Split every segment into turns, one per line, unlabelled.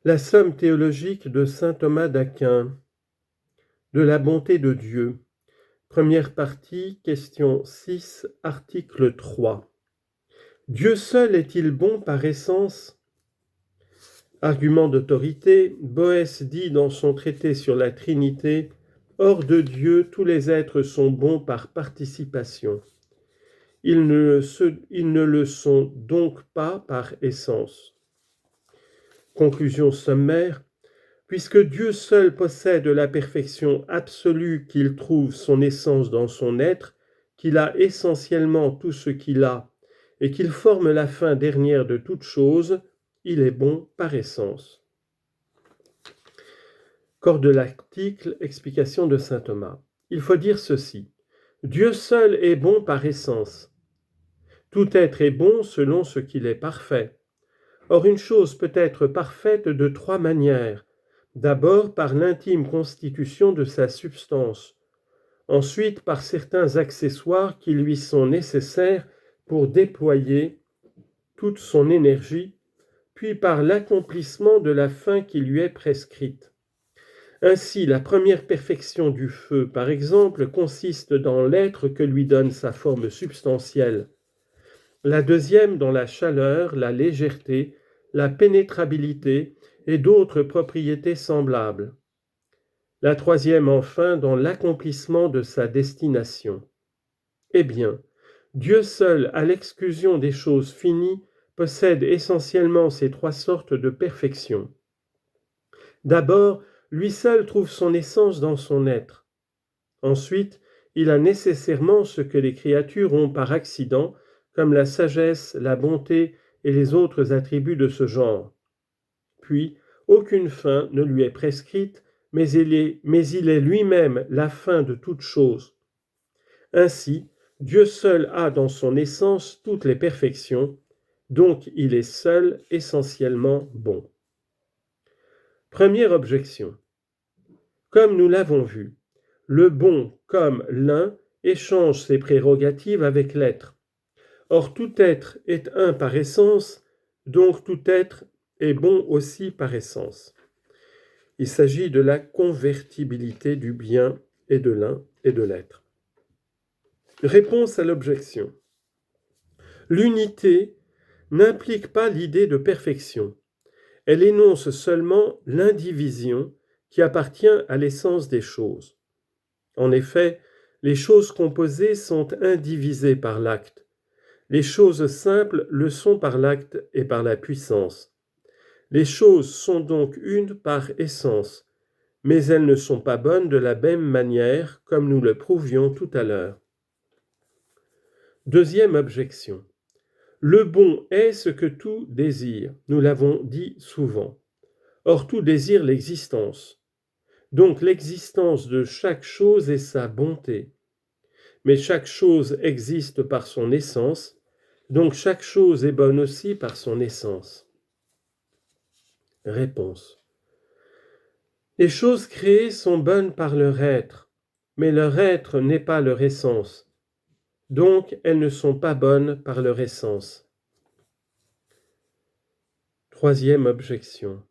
La somme théologique de saint Thomas d'Aquin, de la bonté de Dieu. Première partie, question 6, article 3. Dieu seul est-il bon par essence? Argument d'autorité, Boès dit dans son traité sur la Trinité, « Hors de Dieu, tous les êtres sont bons par participation. Ils ne le sont donc pas par essence. » Conclusion sommaire. Puisque Dieu seul possède la perfection absolue, qu'il trouve son essence dans son être, qu'il a essentiellement tout ce qu'il a, et qu'il forme la fin dernière de toute chose, il est bon par essence. Corps de l'article, explication de saint Thomas. Il faut dire ceci. Dieu seul est bon par essence. Tout être est bon selon ce qu'il est parfait. Or, une chose peut être parfaite de trois manières. D'abord par l'intime constitution de sa substance, ensuite par certains accessoires qui lui sont nécessaires pour déployer toute son énergie, puis par l'accomplissement de la fin qui lui est prescrite. Ainsi, la première perfection du feu, par exemple, consiste dans l'être que lui donne sa forme substantielle. La deuxième dans la chaleur, la légèreté, la pénétrabilité et d'autres propriétés semblables. La troisième enfin dans l'accomplissement de sa destination. Eh bien, Dieu seul, à l'exclusion des choses finies, possède essentiellement ces trois sortes de perfection. D'abord, lui seul trouve son essence dans son être. Ensuite, il a nécessairement ce que les créatures ont par accident, comme la sagesse, la bonté et les autres attributs de ce genre. Puis, aucune fin ne lui est prescrite, mais il est lui-même la fin de toute chose. Ainsi, Dieu seul a dans son essence toutes les perfections, donc il est seul essentiellement bon. Première objection. Comme nous l'avons vu, le bon comme l'un échange ses prérogatives avec l'être. Or tout être est un par essence, donc tout être est bon aussi par essence. Il s'agit de la convertibilité du bien et de l'un et de l'être. Réponse à l'objection. L'unité n'implique pas l'idée de perfection. Elle énonce seulement l'indivision qui appartient à l'essence des choses. En effet, les choses composées sont indivisées par l'acte. Les choses simples le sont par l'acte et par la puissance. Les choses sont donc une par essence, mais elles ne sont pas bonnes de la même manière, comme nous le prouvions tout à l'heure. Deuxième objection. Le bon est ce que tout désire, nous l'avons dit souvent. Or tout désire l'existence. Donc l'existence de chaque chose est sa bonté. Mais chaque chose existe par son essence, donc chaque chose est bonne aussi par son essence. Réponse. Les choses créées sont bonnes par leur être, mais leur être n'est pas leur essence. Donc elles ne sont pas bonnes par leur essence. Troisième objection.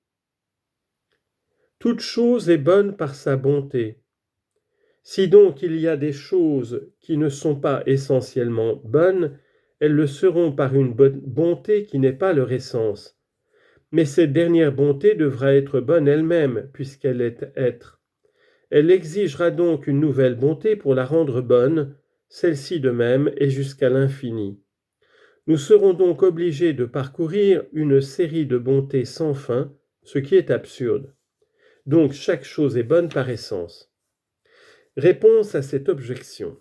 Toute chose est bonne par sa bonté. Si donc il y a des choses qui ne sont pas essentiellement bonnes, elles le seront par une bonté qui n'est pas leur essence. Mais cette dernière bonté devra être bonne elle-même, puisqu'elle est être. Elle exigera donc une nouvelle bonté pour la rendre bonne, celle-ci de même et jusqu'à l'infini. Nous serons donc obligés de parcourir une série de bontés sans fin, ce qui est absurde. Donc chaque chose est bonne par essence. Réponse à cette objection.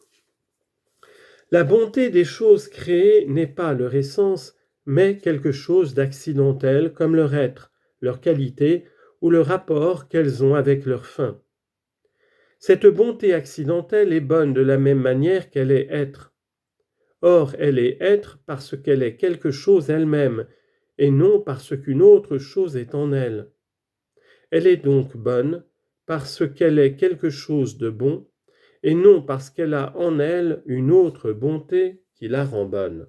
La bonté des choses créées n'est pas leur essence, mais quelque chose d'accidentel comme leur être, leur qualité ou le rapport qu'elles ont avec leur fin. Cette bonté accidentelle est bonne de la même manière qu'elle est être. Or, elle est être parce qu'elle est quelque chose elle-même, et non parce qu'une autre chose est en elle. Elle est donc bonne parce qu'elle est quelque chose de bon, et non parce qu'elle a en elle une autre bonté qui la rend bonne.